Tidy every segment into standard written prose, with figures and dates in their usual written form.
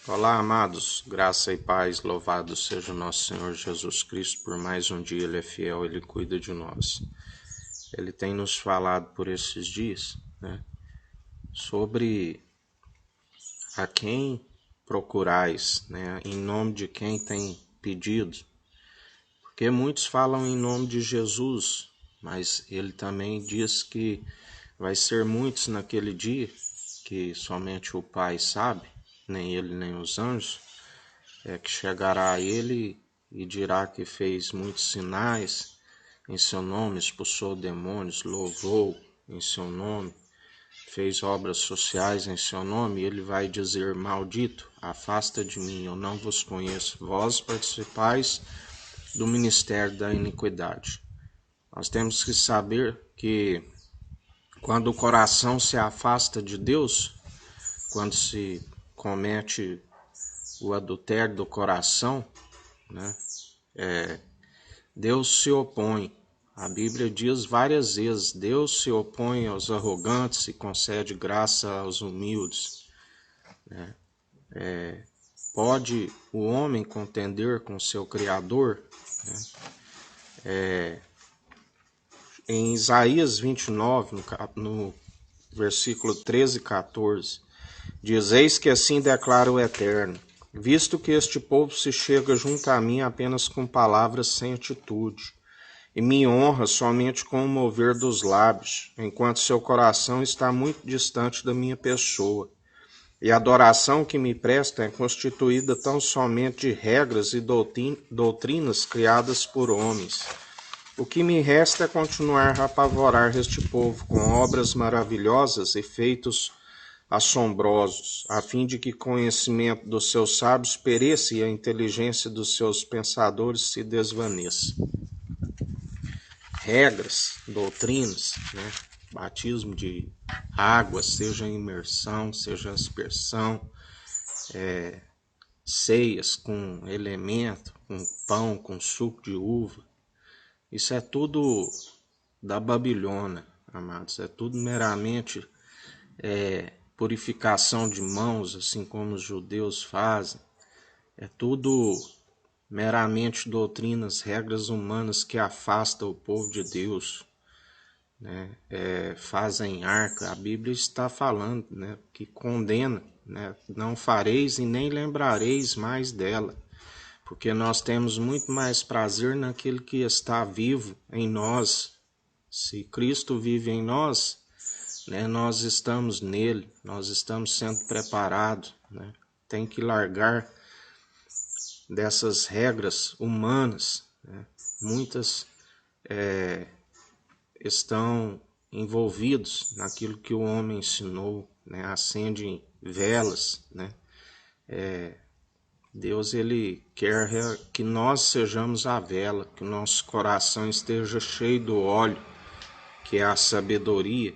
Olá, amados, graça e paz, louvado seja o nosso Senhor Jesus Cristo por mais um dia. Ele é fiel, Ele cuida de nós. Ele tem nos falado por esses dias, sobre a quem procurais, em nome de quem tem pedido. Porque muitos falam em nome de Jesus, mas Ele também diz que vai ser muitos naquele dia, que somente o Pai sabe, nem Ele nem os anjos, que chegará a ele e dirá que fez muitos sinais em seu nome, expulsou demônios, louvou em seu nome, fez obras sociais em seu nome, e ele vai dizer: maldito, afasta de mim, eu não vos conheço, vós participais do ministério da iniquidade. Nós temos que saber que quando o coração se afasta de Deus, quando se comete o adultério do coração, Deus se opõe. A Bíblia diz várias vezes: Deus se opõe aos arrogantes e concede graça aos humildes. Pode o homem contender com seu Criador? Em Isaías 29, no versículo 13 e 14, diz: eis que assim declara o Eterno, visto que este povo se chega junto a mim apenas com palavras sem atitude, e me honra somente com o mover dos lábios, enquanto seu coração está muito distante da minha pessoa, e a adoração que me presta é constituída tão somente de regras e doutrinas criadas por homens. O que me resta é continuar a apavorar este povo com obras maravilhosas e feitos assombrosos, a fim de que o conhecimento dos seus sábios pereça e a inteligência dos seus pensadores se desvaneça. Regras, doutrinas, batismo de água, seja imersão, seja aspersão, ceias com elemento, com pão, com suco de uva. Isso é tudo da Babilônia, amados. É tudo meramente purificação de mãos, assim como os judeus fazem. É tudo meramente doutrinas, regras humanas que afastam o povo de Deus. Fazem arca. A Bíblia está falando, que condena. Não fareis e nem lembrareis mais dela. Porque nós temos muito mais prazer naquele que está vivo em nós. Se Cristo vive em nós, nós estamos nele, nós estamos sendo preparados. Tem que largar dessas regras humanas. Muitas estão envolvidos naquilo que o homem ensinou, acendem velas. Deus, ele quer que nós sejamos a vela, que o nosso coração esteja cheio do óleo, que é a sabedoria,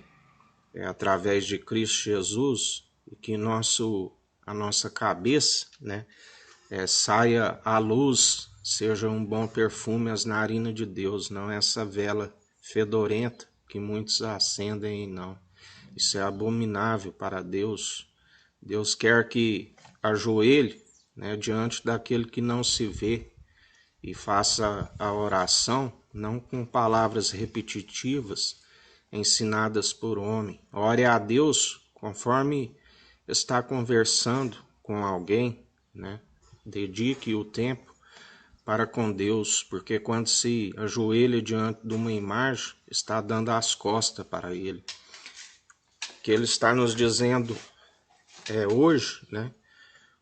através de Cristo Jesus, e que a nossa cabeça saia à luz, seja um bom perfume às narinas de Deus, não essa vela fedorenta que muitos acendem, não. Isso é abominável para Deus. Deus quer que ajoelhe diante daquele que não se vê e faça a oração, não com palavras repetitivas ensinadas por homem. Ore a Deus conforme está conversando com alguém, Dedique o tempo para com Deus, porque quando se ajoelha diante de uma imagem, está dando as costas para Ele. Que Ele está nos dizendo hoje,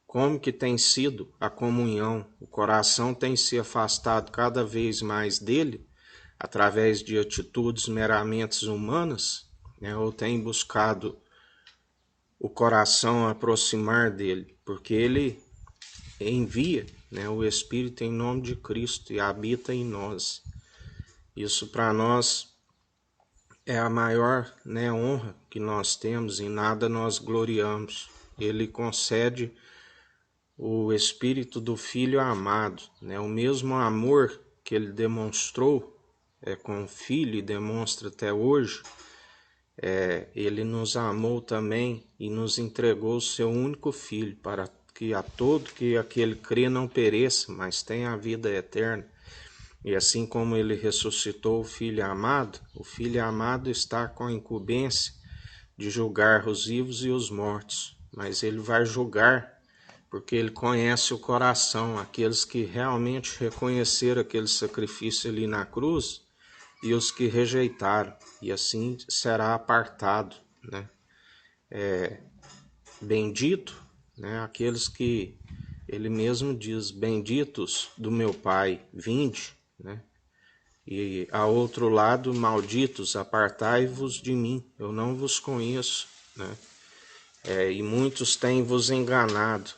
como que tem sido a comunhão. O coração tem se afastado cada vez mais dele, através de atitudes meramente humanas, ou tem buscado o coração aproximar dele, porque ele envia o Espírito em nome de Cristo e habita em nós. Isso para nós é a maior honra que nós temos, em nada nós gloriamos. Ele concede o Espírito do Filho amado, o mesmo amor que ele demonstrou com o Filho e demonstra até hoje. Ele nos amou também e nos entregou o seu único Filho, para que a todo que aquele crê não pereça, mas tenha a vida eterna. E assim como ele ressuscitou o Filho amado está com a incumbência de julgar os vivos e os mortos, mas ele vai julgar porque ele conhece o coração, aqueles que realmente reconheceram aquele sacrifício ali na cruz e os que rejeitaram, e assim será apartado, né? Bendito, né? Aqueles que ele mesmo diz, benditos do meu Pai, vinde, né? E a outro lado, malditos, apartai-vos de mim, eu não vos conheço, né? E muitos têm vos enganado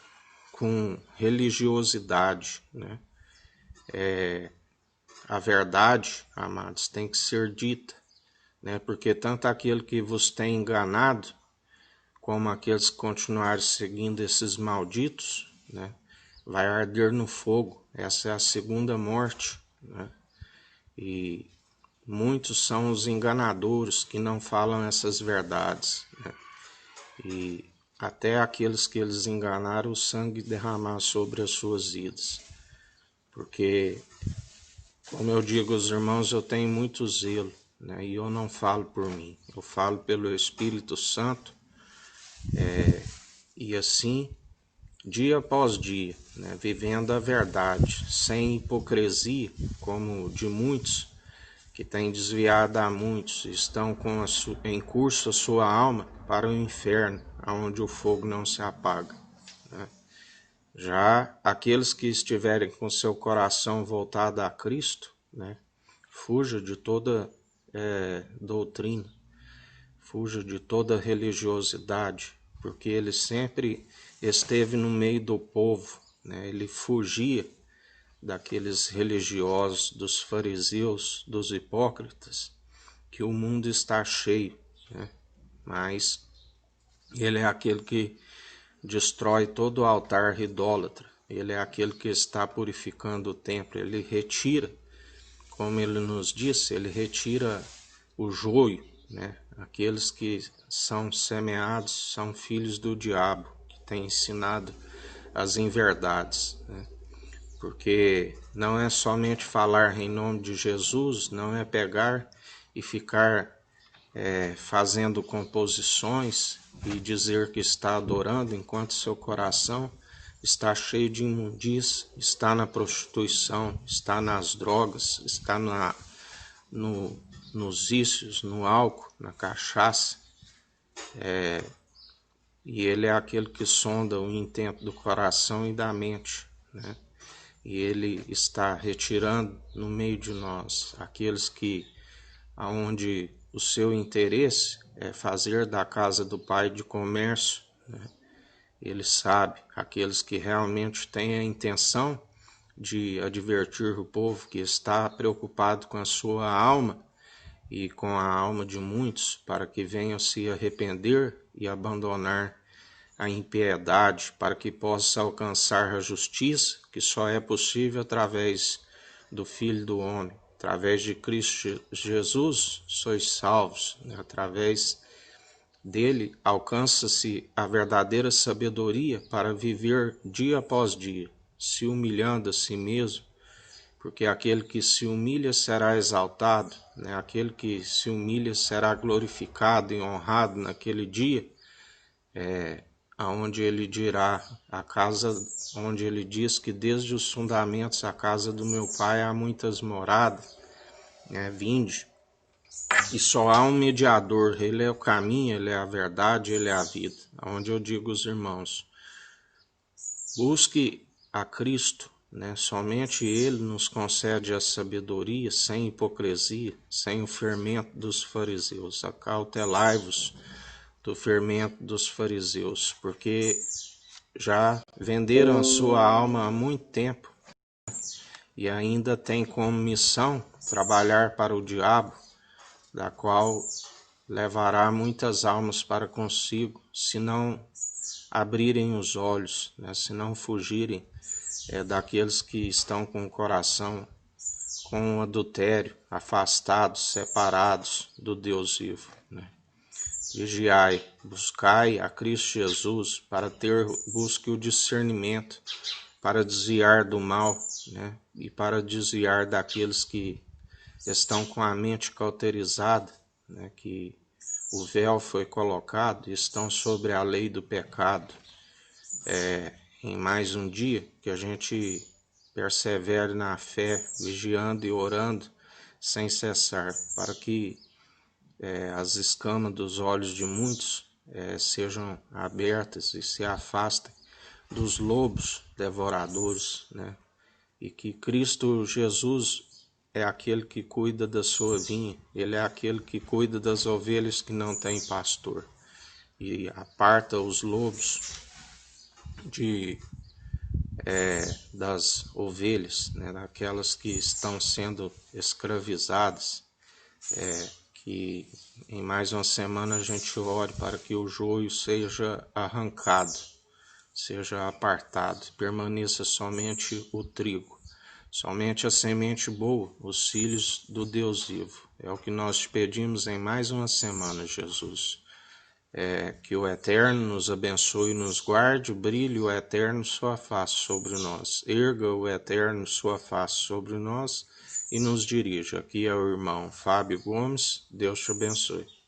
com religiosidade, né? A verdade, amados, tem que ser dita, né? Porque tanto aquele que vos tem enganado, como aqueles que continuarem seguindo esses malditos, né? Vai arder no fogo. Essa é a segunda morte, né? E muitos são os enganadores que não falam essas verdades, né? E até aqueles que eles enganaram, o sangue derramar sobre as suas vidas. Porque, como eu digo aos irmãos, eu tenho muito zelo, né? E eu não falo por mim, eu falo pelo Espírito Santo, e assim, dia após dia, né? Vivendo a verdade, sem hipocrisia, como de muitos que têm desviado a muitos, estão com em curso a sua alma para o inferno, onde o fogo não se apaga, né? Já aqueles que estiverem com seu coração voltado a Cristo, né? Fuja de toda doutrina, fuja de toda religiosidade, porque ele sempre esteve no meio do povo, né? Ele fugia daqueles religiosos, dos fariseus, dos hipócritas, que o mundo está cheio, né? Mas ele é aquele que destrói todo o altar idólatra, ele é aquele que está purificando o templo, ele retira, como ele nos disse, ele retira o joio, né? Aqueles que são semeados são filhos do diabo, que tem ensinado as inverdades, né? Porque não é somente falar em nome de Jesus, não é pegar e ficar fazendo composições e dizer que está adorando enquanto seu coração está cheio de imundícia, está na prostituição, está nas drogas, está nos vícios, no álcool, na cachaça. E ele é aquele que sonda o intento do coração e da mente, né? E ele está retirando no meio de nós aqueles que, aonde o seu interesse é fazer da casa do Pai de comércio, né? Ele sabe, aqueles que realmente têm a intenção de advertir o povo que está preocupado com a sua alma e com a alma de muitos, para que venham se arrepender e abandonar a impiedade, para que possa alcançar a justiça, que só é possível através do Filho do Homem. Através de Cristo Jesus sois salvos, né? Através dele alcança-se a verdadeira sabedoria para viver dia após dia, se humilhando a si mesmo, porque aquele que se humilha será exaltado, né? Aquele que se humilha será glorificado e honrado naquele dia, aonde ele dirá, a casa onde ele diz que desde os fundamentos a casa do meu pai há muitas moradas, né? Vinde. E só há um mediador, ele é o caminho, ele é a verdade, ele é a vida. Onde eu digo aos irmãos, busque a Cristo, né? Somente ele nos concede a sabedoria, sem hipocrisia, sem o fermento dos fariseus. Acautelai-vos do fermento dos fariseus, porque já venderam a sua alma há muito tempo e ainda tem como missão trabalhar para o diabo, da qual levará muitas almas para consigo, se não abrirem os olhos, né? Se não fugirem daqueles que estão com o coração com o adultério, afastados, separados do Deus vivo, né? vigiai, buscai a Cristo Jesus busque o discernimento para desviar do mal, né? E para desviar daqueles que estão com a mente cauterizada, né? Que o véu foi colocado e estão sobre a lei do pecado. Em mais um dia, que a gente persevere na fé, vigiando e orando sem cessar, para que as escamas dos olhos de muitos sejam abertas e se afastem dos lobos devoradores, né? E que Cristo Jesus é aquele que cuida da sua vinha, ele é aquele que cuida das ovelhas que não têm pastor e aparta os lobos das ovelhas, né? Daquelas que estão sendo escravizadas, que em mais uma semana a gente ore para que o joio seja arrancado, seja apartado, permaneça somente o trigo, somente a semente boa, os filhos do Deus vivo. É o que nós te pedimos em mais uma semana, Jesus. Que o Eterno nos abençoe e nos guarde, brilhe o Eterno sua face sobre nós, erga o Eterno sua face sobre nós e nos dirija. Aqui é o irmão Fábio Gomes, Deus te abençoe.